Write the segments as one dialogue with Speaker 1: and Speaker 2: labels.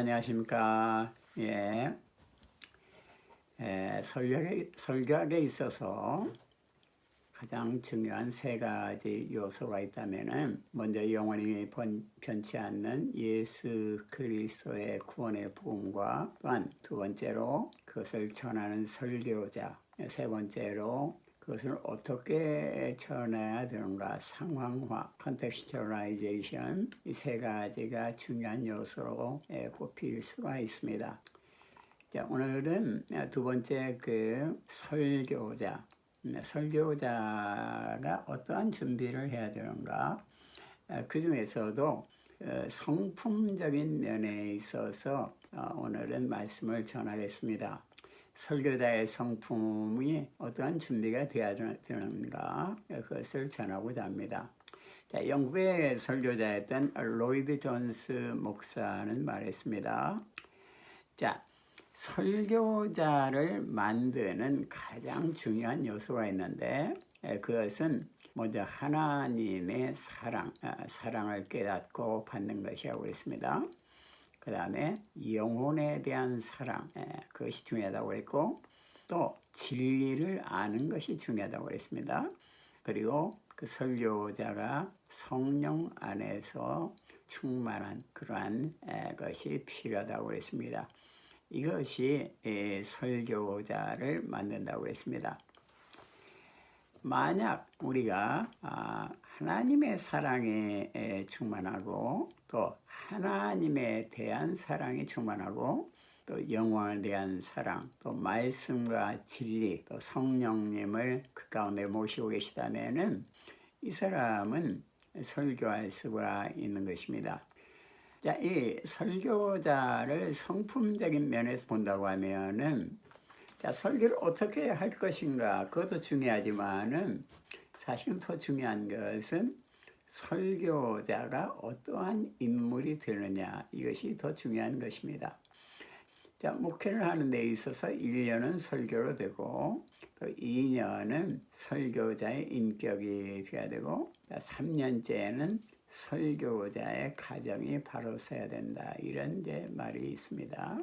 Speaker 1: 안녕하십니까. 설교학에 있어서 가장 중요한 세 가지 요소가 있다면은, 먼저 영원히 변치 않는 예수 그리스도의 구원의 복음과, 또한 두 번째로 그것을 전하는 설교자, 세 번째로 그것을 어떻게 전해야 되는가, 상황화, 컨텍스츄얼라이제이션, 이 세 가지가 중요한 요소로 꼽힐 수가 있습니다. 자, 오늘은 두 번째 설교자가 어떠한 준비를 해야 되는가, 그 중에서도 성품적인 면에 있어서 오늘은 말씀을 전하겠습니다. 설교자의 성품이 어떠한 준비가 되어야 되는가, 그것을 전하고자 합니다. 자, 영국의 설교자였던 로이드 존스 목사는 말했습니다. 자, 설교자를 만드는 가장 중요한 요소가 있는데, 그것은 먼저 하나님의 사랑을 깨닫고 받는 것이라고 했습니다. 그 다음에 영혼에 대한 사랑, 그것이 중요하다고 했고, 또 진리를 아는 것이 중요하다고 했습니다. 그리고 그 설교자가 성령 안에서 충만한 그러한 것이 필요하다고 했습니다. 이것이 설교자를 만든다고 했습니다. 만약 우리가 하나님의 사랑에 충만하고, 또 하나님에 대한 사랑이 충만하고, 또 영혼에 대한 사랑, 또 말씀과 진리, 또 성령님을 그 가운데 모시고 계시다면은 이 사람은 설교할 수가 있는 것입니다. 자, 이 설교자를 성품적인 면에서 본다고 하면은, 자, 설교를 어떻게 할 것인가, 그것도 중요하지만은 사실은 더 중요한 것은 설교자가 어떠한 인물이 되느냐, 이것이 더 중요한 것입니다. 자, 목회를 하는 데 있어서 1년은 설교로 되고, 또 2년은 설교자의 인격이 되어야 되고, 3년째는 설교자의 가정이 바로 서야 된다, 이런 말이 있습니다.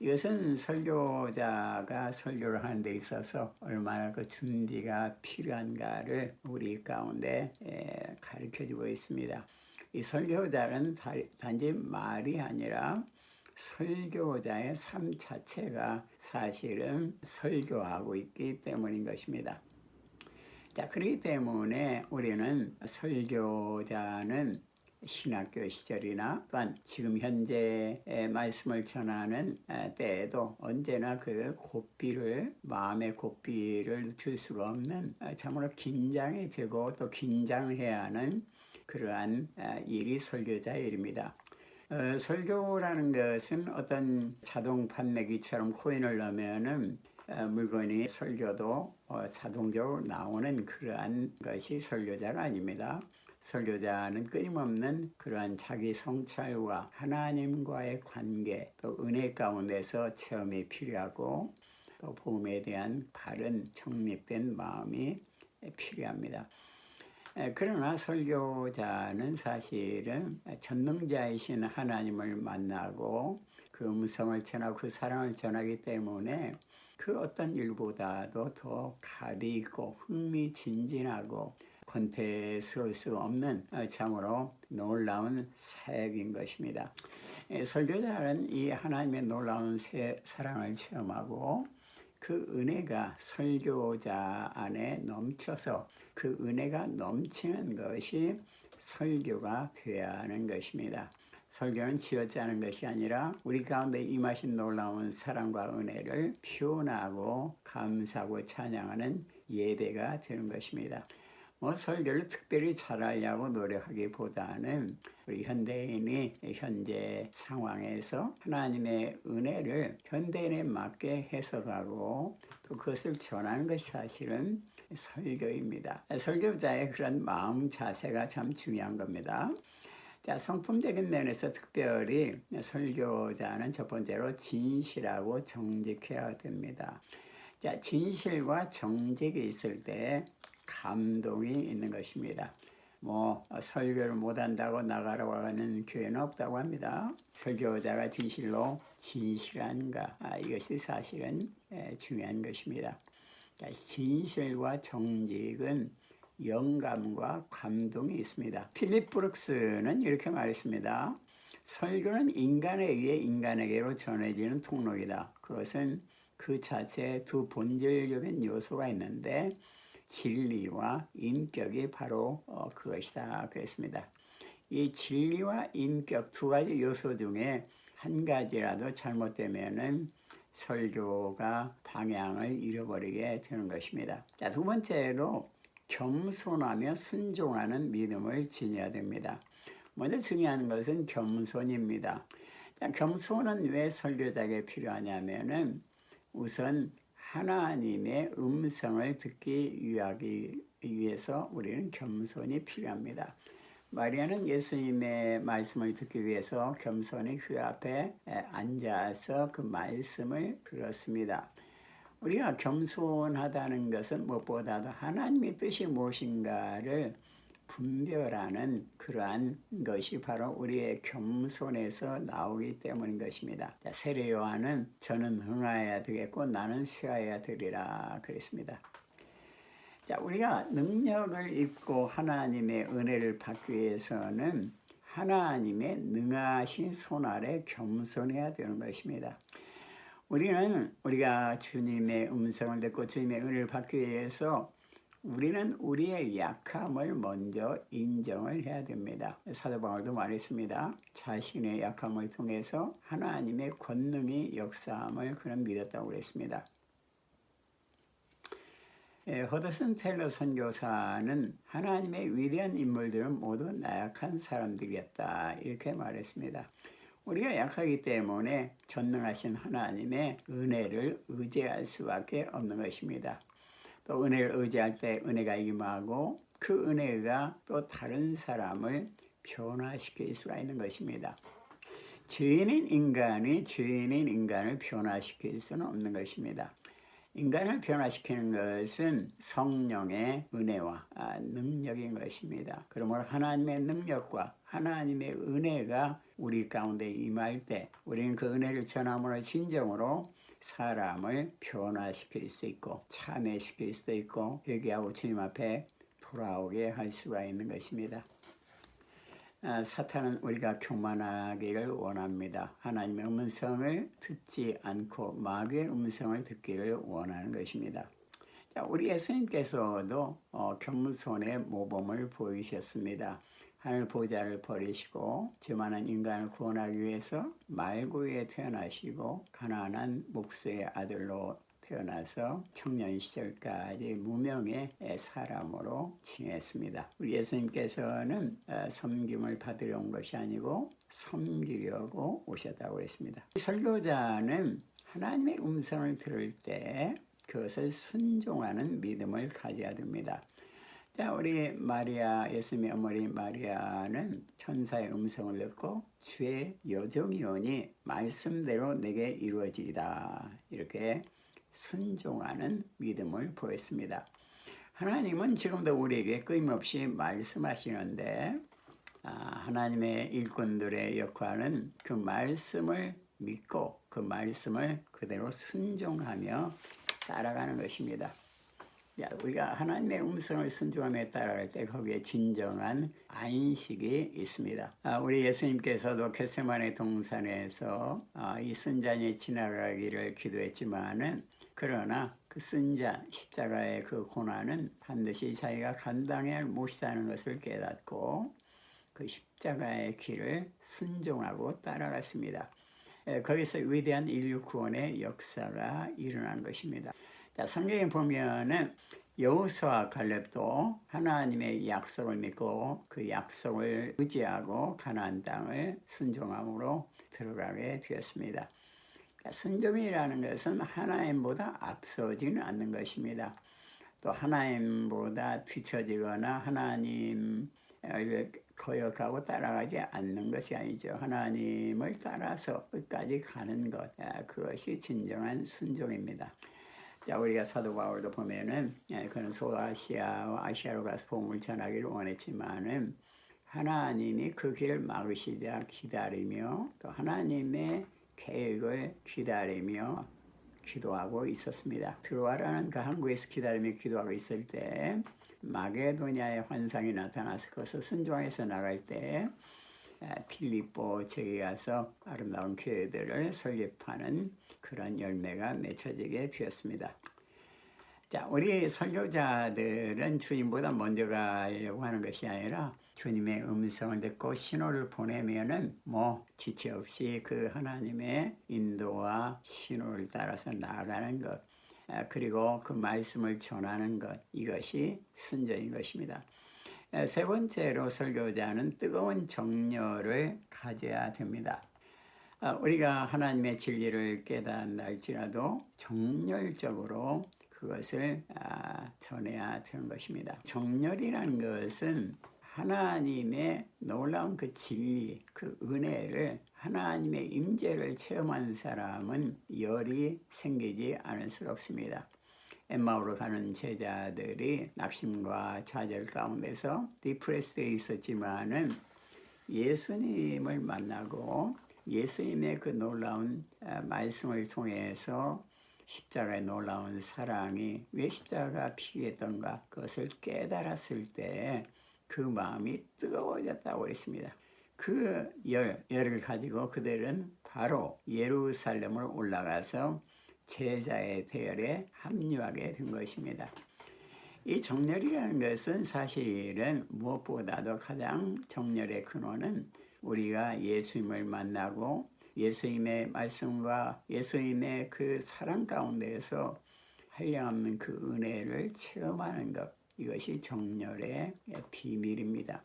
Speaker 1: 이것은 설교자가 설교를 하는 데 있어서 얼마나 그 준비가 필요한가를 우리 가운데 가르쳐주고 있습니다. 이 설교자는 단지 말이 아니라 설교자의 삶 자체가 사실은 설교하고 있기 때문인 것입니다. 자, 그렇기 때문에 우리는 설교자는 신학교 시절이나 또한 지금 현재 말씀을 전하는 때에도 언제나 그 마음의 고삐를 들 수가 없는, 참으로 긴장이 되고 또 긴장해야 하는 그러한 일이 설교자의 일입니다. 설교라는 것은 어떤 자동 판매기처럼 코인을 넣으면은 물건이 설교도 자동적으로 나오는 그러한 것이 설교자가 아닙니다. 설교자는 끊임없는 그러한 자기 성찰과 하나님과의 관계, 또 은혜 가운데서 체험이 필요하고, 또 복음에 대한 바른 정립된 마음이 필요합니다. 그러나 설교자는 사실은 전능자이신 하나님을 만나고 그 음성을 전하고 그 사랑을 전하기 때문에 그 어떤 일보다도 더 가비 있고 흥미진진하고 권태스러울 수 없는 참으로 놀라운 사역인 것입니다. 설교자는 이 하나님의 놀라운 사랑을 체험하고 그 은혜가 설교자 안에 넘쳐서 그 은혜가 넘치는 것이 설교가 되어야 하는 것입니다. 설교는 지어짜는 것이 아니라 우리 가운데 임하신 놀라운 사랑과 은혜를 표현하고 감사하고 찬양하는 예배가 되는 것입니다. 설교를 특별히 잘하려고 노력하기보다는 우리 현대인이 현재 상황에서 하나님의 은혜를 현대인에 맞게 해석하고 또 그것을 전하는 것이 사실은 설교입니다. 설교자의 그런 마음 자세가 참 중요한 겁니다. 자, 성품적인 면에서 특별히 설교자는 첫 번째로 진실하고 정직해야 됩니다. 자, 진실과 정직이 있을 때 감동이 있는 것입니다. 설교를 못한다고 나가라고 하는 교회는 없다고 합니다. 설교자가 진실로 진실한가, 이것이 사실은 중요한 것입니다. 진실과 정직은 영감과 감동이 있습니다. 필립 브룩스는 이렇게 말했습니다. 설교는 인간에 의해 인간에게로 전해지는 통로이다. 그것은 그 자체에 두 본질적인 요소가 있는데 진리와 인격이 바로 그것이다 그랬습니다. 이 진리와 인격 두 가지 요소 중에 한 가지라도 잘못되면은 설교가 방향을 잃어버리게 되는 것입니다. 자, 두 번째로 겸손하며 순종하는 믿음을 지녀야 됩니다. 먼저 중요한 것은 겸손입니다. 자, 겸손은 왜 설교자에게 필요하냐면은 우선 하나님의 음성을 듣기 위해서 우리는 겸손이 필요합니다. 마리아는 예수님의 말씀을 듣기 위해서 겸손히 그 앞에 앉아서 그 말씀을 들었습니다. 우리가 겸손하다는 것은 무엇보다도 하나님의 뜻이 무엇인가를 분별하는 그러한 것이 바로 우리의 겸손에서 나오기 때문인 것입니다. 자, 세례 요한은 저는 흥하여야 되겠고 나는 쇠하여야 되리라 그랬습니다. 자, 우리가 능력을 입고 하나님의 은혜를 받기 위해서는 하나님의 능하신 손 아래 겸손해야 되는 것입니다. 우리가 주님의 음성을 듣고 주님의 은혜를 받기 위해서 우리는 우리의 약함을 먼저 인정을 해야 됩니다. 사도 바울도 말했습니다. 자신의 약함을 통해서 하나님의 권능이 역사함을 그는 믿었다고 그랬습니다. 허드슨 텔러 선교사는 하나님의 위대한 인물들은 모두 나약한 사람들이었다 이렇게 말했습니다. 우리가 약하기 때문에 전능하신 하나님의 은혜를 의지할 수밖에 없는 것입니다. 또 은혜를 의지할 때 은혜가 임하고 그 은혜가 또 다른 사람을 변화시킬 수가 있는 것입니다. 죄인인 인간을 변화시킬 수는 없는 것입니다. 인간을 변화시키는 것은 성령의 은혜와 능력인 것입니다. 그러므로 하나님의 능력과 하나님의 은혜가 우리 가운데 임할 때 우리는 그 은혜를 전함으로 진정으로 사람을 변화시킬 수 있고 참회시킬 수도 있고 회개하고 주님 앞에 돌아오게 할 수가 있는 것입니다. 사탄은 우리가 교만하기를 원합니다. 하나님의 음성을 듣지 않고 마귀의 음성을 듣기를 원하는 것입니다. 자, 우리 예수님께서도 겸손의 모범을 보이셨습니다. 하늘 보좌를 버리시고 죄만한 인간을 구원하기 위해서 말구에 태어나시고 가난한 목수의 아들로 태어나서 청년 시절까지 무명의 사람으로 지냈습니다. 우리 예수님께서는 섬김을 받으려 온 것이 아니고 섬기려고 오셨다고 했습니다. 설교자는 하나님의 음성을 들을 때 그것을 순종하는 믿음을 가져야 됩니다. 자, 우리 마리아, 예수님의 어머니 마리아는 천사의 음성을 듣고 주의 여종이오니 말씀대로 내게 이루어지리다 이렇게 순종하는 믿음을 보였습니다. 하나님은 지금도 우리에게 끊임없이 말씀하시는데 하나님의 일꾼들의 역할은 그 말씀을 믿고 그 말씀을 그대로 순종하며 따라가는 것입니다. 우리가 하나님의 음성을 순종하며 따라갈 때 거기에 진정한 안식이 있습니다. 우리 예수님께서도 겟세마네 동산에서 이 쓴 잔이 지나가기를 기도했지만은 그러나 그 쓴 잔, 십자가의 그 고난은 반드시 자기가 감당해야 할 몫이라는 것을 깨닫고 그 십자가의 길을 순종하고 따라갔습니다. 거기서 위대한 인류 구원의 역사가 일어난 것입니다. 자, 성경에 보면은 여호수아 갈렙도 하나님의 약속을 믿고 그 약속을 의지하고 가나안 땅을 순종함으로 들어가게 되었습니다. 순종이라는 것은 하나님보다 앞서지는 않는 것입니다. 또 하나님보다 뒤처지거나 하나님을 거역하고 따라가지 않는 것이 아니죠. 하나님을 따라서 끝까지 가는 것, 그것이 진정한 순종입니다. 자, 우리가 사도 바울도 보면은 그는 소아시아와 아시아로 가서 복음을 전하기를 원했지만은 하나님이 그 길을 막으시자 기다리며 또 하나님의 계획을 기다리며 기도하고 있었습니다. 들어와라는 그 항구에서 기다리며 기도하고 있을 때 마게도냐의 환상이 나타나서 그것을 순종해서 나갈 때 필리포 지역에 가서 아름다운 교회들을 설립하는 그런 열매가 맺혀지게 되었습니다. 자, 우리 설교자들은 주님보다 먼저 가려고 하는 것이 아니라 주님의 음성을 듣고 신호를 보내면은 지체 없이 그 하나님의 인도와 신호를 따라서 나아가는 것, 그리고 그 말씀을 전하는 것, 이것이 순종인 것입니다. 세 번째로 설교자는 뜨거운 정열을 가져야 됩니다. 우리가 하나님의 진리를 깨닫는다 할지라도 정열적으로 그것을 전해야 되는 것입니다. 정열이라는 것은 하나님의 놀라운 그 진리, 그 은혜를, 하나님의 임재를 체험한 사람은 열이 생기지 않을 수가 없습니다. 엠마오로 가는 제자들이 낙심과 좌절 가운데서 디프레스에 있었지만은 예수님을 만나고 예수님의 그 놀라운 말씀을 통해서 십자가의 놀라운 사랑이 왜 십자가가 필요했던가 그것을 깨달았을 때 그 마음이 뜨거워졌다고 했습니다. 그 열을 가지고 그들은 바로 예루살렘으로 올라가서 제자의 대열에 합류하게 된 것입니다. 이 정열이라는 것은 사실은 무엇보다도 가장 정열의 근원은 우리가 예수님을 만나고 예수님의 말씀과 예수님의 그 사랑 가운데에서 한량없는 그 은혜를 체험하는 것, 이것이 정열의 비밀입니다.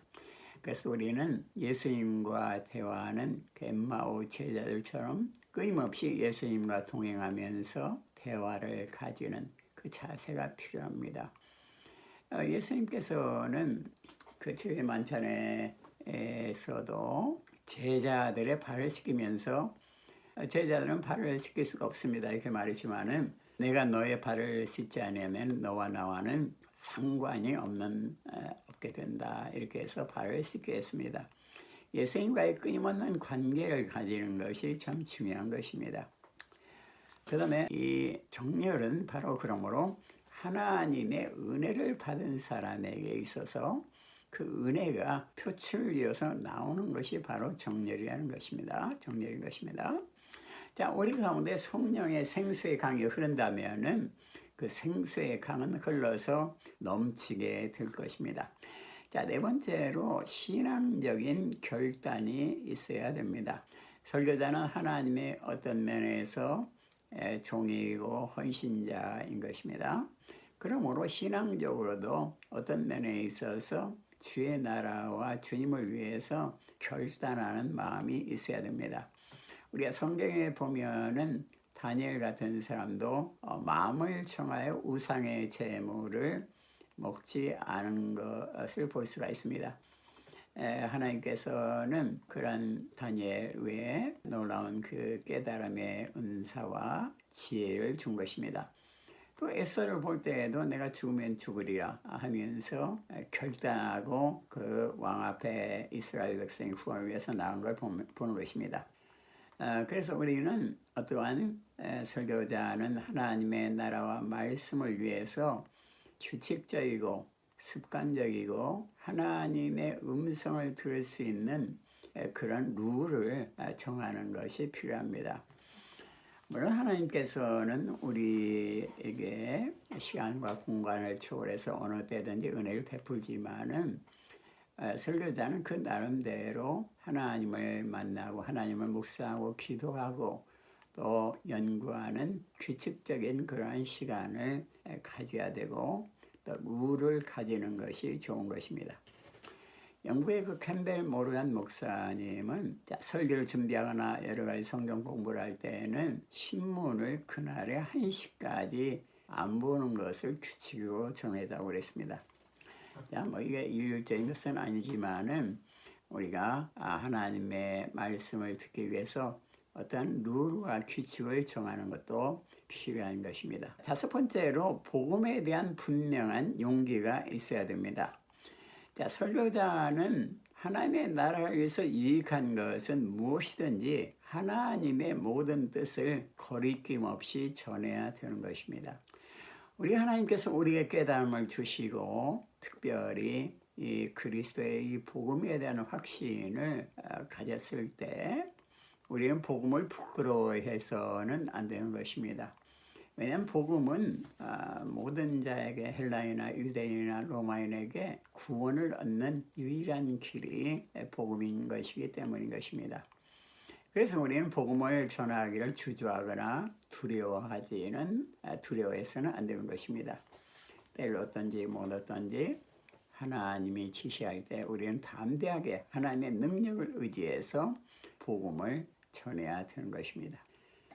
Speaker 1: 그래서 우리는 예수님과 대화하는 엠마오 제자들처럼 끊임없이 예수님과 동행하면서 대화를 가지는 그 자세가 필요합니다. 예수님께서는 그 주의 만찬에서도 제자들의 발을 씻기면서 제자들은 발을 씻길 수가 없습니다. 이렇게 말했지만은 내가 너의 발을 씻지 않으면 너와 나와는 상관이 없게 된다. 이렇게 해서 발을 씻게 했습니다. 예수님과의 끊임없는 관계를 가지는 것이 참 중요한 것입니다. 그 다음에 이 정열은 바로 그러므로 하나님의 은혜를 받은 사람에게 있어서 그 은혜가 표출되어서 나오는 것이 바로 정열이라는 것입니다. 정열인 것입니다. 자, 우리 가운데 성령의 생수의 강이 흐른다면은 그 생수의 강은 흘러서 넘치게 될 것입니다. 자, 네 번째로 신앙적인 결단이 있어야 됩니다. 설교자는 하나님의 어떤 면에서 종이고 헌신자인 것입니다. 그러므로 신앙적으로도 어떤 면에 있어서 주의 나라와 주님을 위해서 결단하는 마음이 있어야 됩니다. 우리가 성경에 보면은 다니엘 같은 사람도 마음을 청하여 우상의 제물을 먹지 않은 것을 볼 수가 있습니다. 하나님께서는 그런 다니엘 외에 놀라운 그 깨달음의 은사와 지혜를 준 것입니다. 또 에스더를 볼 때에도 내가 죽으면 죽으리라 하면서 결단하고 그 왕 앞에 이스라엘 백성의 구원을 위해서 나온 걸 보는 것입니다. 그래서 우리는 어떠한 설교자는 하나님의 나라와 말씀을 위해서 규칙적이고 습관적이고 하나님의 음성을 들을 수 있는 그런 룰을 정하는 것이 필요합니다. 물론 하나님께서는 우리에게 시간과 공간을 초월해서 어느 때든지 은혜를 베풀지만은 설교자는 그 나름대로 하나님을 만나고 하나님을 묵상하고 기도하고 또 연구하는 규칙적인 그러한 시간을 가져야 되고 또 룰을 가지는 것이 좋은 것입니다. 영국의 그 캠벨 모르간 목사님은 설교를 준비하거나 여러 가지 성경 공부를 할 때는 신문을 그날의 1시까지 안 보는 것을 규칙으로 정했다고 그랬습니다. 이게 일률적인 것은 아니지만은 우리가 하나님의 말씀을 듣기 위해서 어떤 룰과 규칙을 정하는 것도 필요한 것입니다. 다섯 번째로 복음에 대한 분명한 용기가 있어야 됩니다. 자, 설교자는 하나님의 나라를 위해서 유익한 것은 무엇이든지 하나님의 모든 뜻을 거리낌 없이 전해야 되는 것입니다. 우리 하나님께서 우리에게 깨달음을 주시고 특별히 이 그리스도의 이 복음에 대한 확신을 가졌을 때 우리는 복음을 부끄러워해서는 안 되는 것입니다. 왜냐하면 복음은 모든 자에게 헬라인이나 유대인이나 로마인에게 구원을 얻는 유일한 길이 복음인 것이기 때문인 것입니다. 그래서 우리는 복음을 전하기를 주저하거나 두려워해서는 안 되는 것입니다. 때를 얻든지 못 얻든지 하나님이 지시할 때 우리는 담대하게 하나님의 능력을 의지해서 복음을 전해야 되는 것입니다.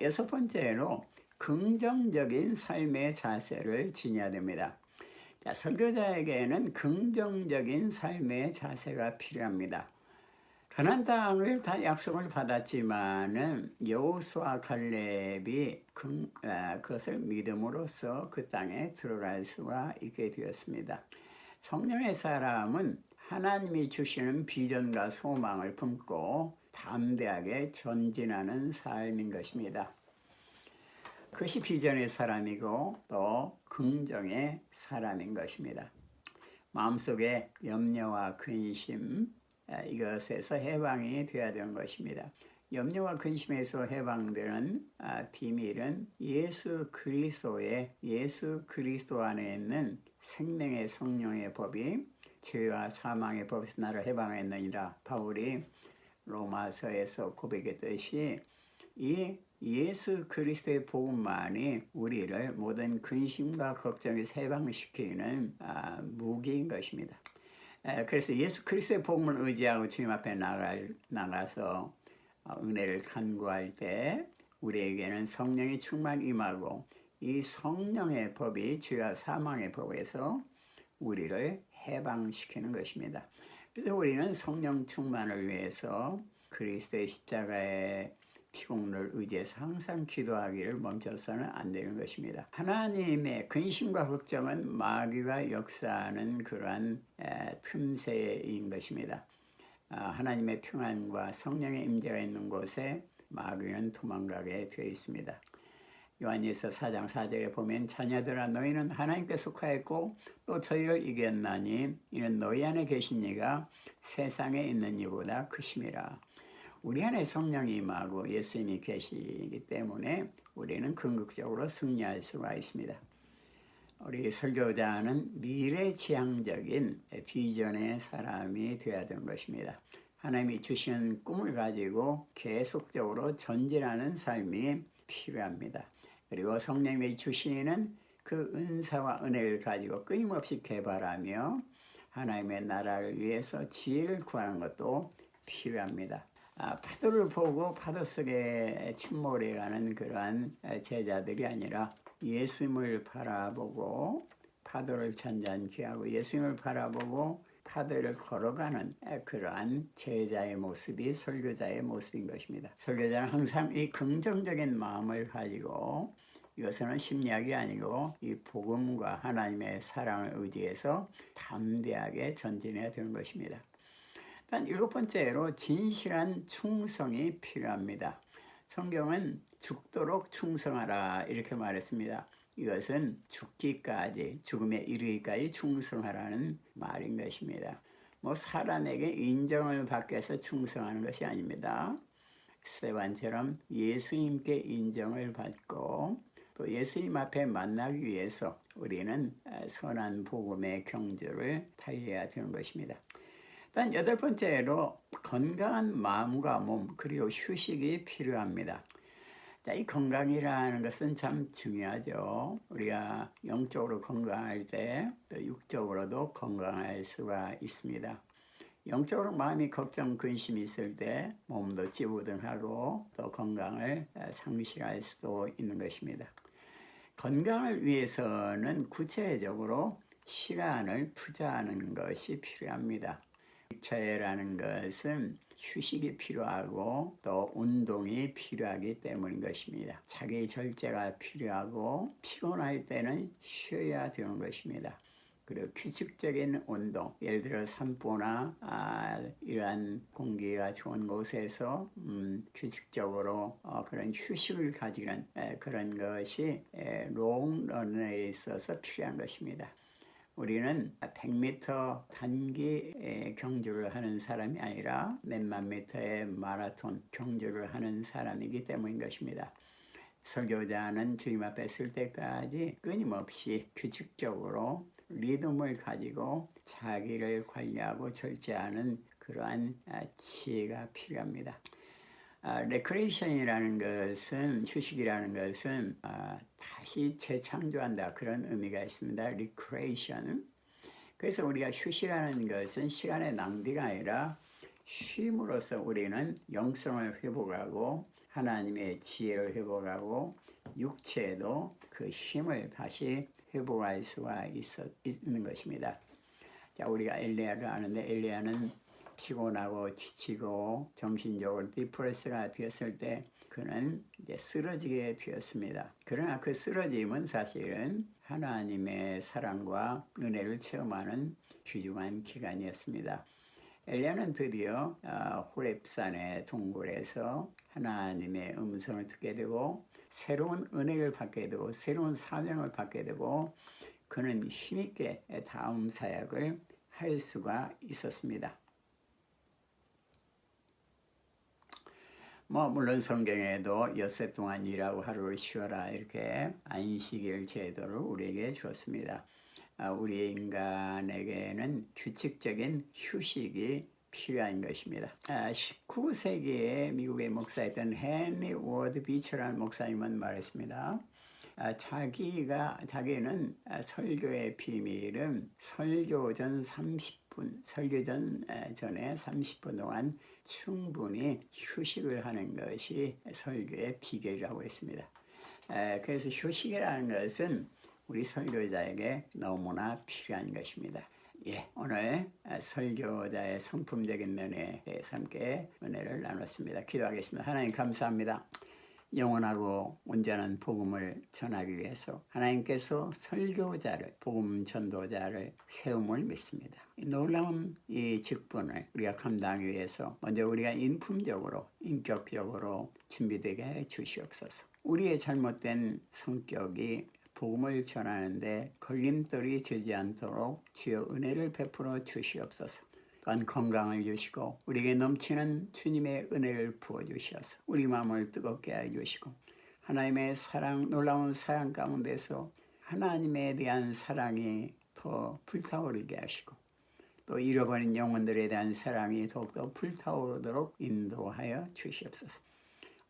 Speaker 1: 여섯 번째로 긍정적인 삶의 자세를 지녀야 됩니다. 자, 설교자에게는 긍정적인 삶의 자세가 필요합니다. 가나안 땅을 다 약속을 받았지만은 여호수아 갈렙이 그것을 믿음으로써 그 땅에 들어갈 수가 있게 되었습니다. 성령의 사람은 하나님이 주시는 비전과 소망을 품고 담대하게 전진하는 삶인 것입니다. 그것이 비전의 사람이고 또 긍정의 사람인 것입니다. 마음속에 염려와 근심 이것에서 해방이 되어야 되는 것입니다. 염려와 근심에서 해방되는 비밀은 예수 그리스도 안에 있는 생명의 성령의 법이 죄와 사망의 법에서 나를 해방했느니라. 바울이 로마서에서 고백했듯이 이 예수 그리스도의 복음만이 우리를 모든 근심과 걱정에서 해방시키는 무기인 것입니다. 그래서 예수 그리스도의 복음을 의지하고 주님 앞에 나가서 은혜를 간구할 때 우리에게는 성령의 충만이 임하고 이 성령의 법이 죄와 사망의 법에서 우리를 해방시키는 것입니다. 그래서 우리는 성령 충만을 위해서 그리스도의 십자가의 피공로를 의지해서 항상 기도하기를 멈춰서는 안 되는 것입니다. 하나님의 근심과 걱정은 마귀가 역사하는 그러한 틈새인 것입니다. 하나님의 평안과 성령의 임재가 있는 곳에 마귀는 도망가게 되어 있습니다. 요한일서 4장 4절에 보면 자녀들아 너희는 하나님께 속하였고 또 저희를 이겼나니 이는 너희 안에 계신 이가 세상에 있는 이보다 크심이라. 우리 안에 성령이 임하고 예수님이 계시기 때문에 우리는 궁극적으로 승리할 수가 있습니다. 우리 설교자는 미래지향적인 비전의 사람이 되어야 되는 것입니다. 하나님이 주신 꿈을 가지고 계속적으로 전진하는 삶이 필요합니다. 그리고 성령이 주시는 그 은사와 은혜를 가지고 끊임없이 개발하며 하나님의 나라를 위해서 지혜를 구하는 것도 필요합니다. 파도를 보고 파도 속에 침몰해가는 그러한 제자들이 아니라 예수님을 바라보고 파도를 잔잔케 하고 예수님을 바라보고 파도를 걸어가는 그러한 제자의 모습이 설교자의 모습인 것입니다. 설교자는 항상 이 긍정적인 마음을 가지고 이것은 심리학이 아니고 이 복음과 하나님의 사랑을 의지해서 담대하게 전진해야 되는 것입니다. 단 일곱 번째로 진실한 충성이 필요합니다. 성경은 죽도록 충성하라 이렇게 말했습니다. 이것은 죽기까지, 죽음에 이르기까지 충성하라는 말인 것입니다. 사람에게 인정을 받기 위해서 충성하는 것이 아닙니다. 스데반처럼 예수님께 인정을 받고 또 예수님 앞에 만나기 위해서 우리는 선한 복음의 경주를 달려야 되는 것입니다. 단 여덟 번째로 건강한 마음과 몸 그리고 휴식이 필요합니다. 자, 이 건강이라는 것은 참 중요하죠. 우리가 영적으로 건강할 때 또 육적으로도 건강할 수가 있습니다. 영적으로 마음이 걱정, 근심이 있을 때 몸도 찌부둥하고 또 건강을 상실할 수도 있는 것입니다. 건강을 위해서는 구체적으로 시간을 투자하는 것이 필요합니다. 육체라는 것은 휴식이 필요하고 또 운동이 필요하기 때문인 것입니다. 자기 절제가 필요하고 피곤할 때는 쉬어야 되는 것입니다. 그리고 규칙적인 운동, 예를 들어 산보나 이러한 공기가 좋은 곳에서 규칙적으로 그런 휴식을 가지는 그런 것이 롱런에 있어서 필요한 것입니다. 우리는 100m 단기 경주를 하는 사람이 아니라 몇만 미터의 마라톤 경주를 하는 사람이기 때문인 것입니다. 설교자는 주님 앞에 설 때까지 끊임없이 규칙적으로 리듬을 가지고 자기를 관리하고 절제하는 그러한 지혜가 필요합니다. 레크레이션이라는 것은, 휴식이라는 것은 다시 재창조한다, 그런 의미가 있습니다. 리크레이션. 그래서 우리가 휴식하는 것은 시간의 낭비가 아니라 쉼으로써 우리는 영성을 회복하고 하나님의 지혜를 회복하고 육체에도 그 힘을 다시 회복할 수가 있는 것입니다. 자, 우리가 엘리야를 아는데 엘리야는 피곤하고 지치고 정신적으로 디프레스가 되었을 때 그는 이제 쓰러지게 되었습니다. 그러나 그 쓰러짐은 사실은 하나님의 사랑과 은혜를 체험하는 귀중한 기간이었습니다. 엘리야는 드디어 호렙산의 동굴에서 하나님의 음성을 듣게 되고 새로운 은혜를 받게 되고 새로운 사명을 받게 되고 그는 힘있게 다음 사역을 할 수가 있었습니다. 물론 성경에도 엿새 동안 일하고 하루를 쉬어라, 이렇게 안식일 제도를 우리에게 주었습니다. 우리 인간에게는 규칙적인 휴식이 필요한 것입니다. 19세기에 미국의 목사였던 헨리 워드 비처라는 목사님은 말했습니다. 자기는 설교의 비밀은 설교 전 30분, 설교 전에 30분 동안 충분히 휴식을 하는 것이 설교의 비결이라고 했습니다. 그래서 휴식이라는 것은 우리 설교자에게 너무나 필요한 것입니다. 오늘 설교자의 성품적인 면에 대해서 함께 은혜를 나눴습니다. 기도하겠습니다. 하나님 감사합니다. 영원하고 온전한 복음을 전하기 위해서 하나님께서 설교자를, 복음 전도자를 세움을 믿습니다. 놀라운 이 직분을 우리가 감당하기 위해서 먼저 우리가 인품적으로, 인격적으로 준비되게 해 주시옵소서. 우리의 잘못된 성격이 복음을 전하는데 걸림돌이 되지 않도록 주여 은혜를 베풀어 주시옵소서. 또한 건강을 주시고 우리에게 넘치는 주님의 은혜를 부어주셔서 우리 마음을 뜨겁게 해주시고 하나님의 사랑, 놀라운 사랑 가운데서 하나님에 대한 사랑이 더 불타오르게 하시고 또 잃어버린 영혼들에 대한 사랑이 더욱더 불타오르도록 인도하여 주시옵소서.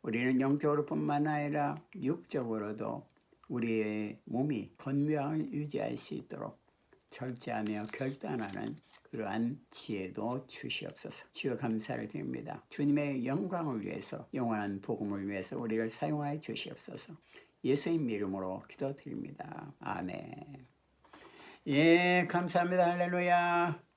Speaker 1: 우리는 영적으로 뿐만 아니라 육적으로도 우리의 몸이 건강을 유지할 수 있도록 절제하며 결단하는 그러한 지혜도 주시옵소서. 주여 감사를 드립니다. 주님의 영광을 위해서, 영원한 복음을 위해서 우리를 사용하여 주시옵소서. 예수님 이름으로 기도드립니다. 아멘. 감사합니다. 할렐루야.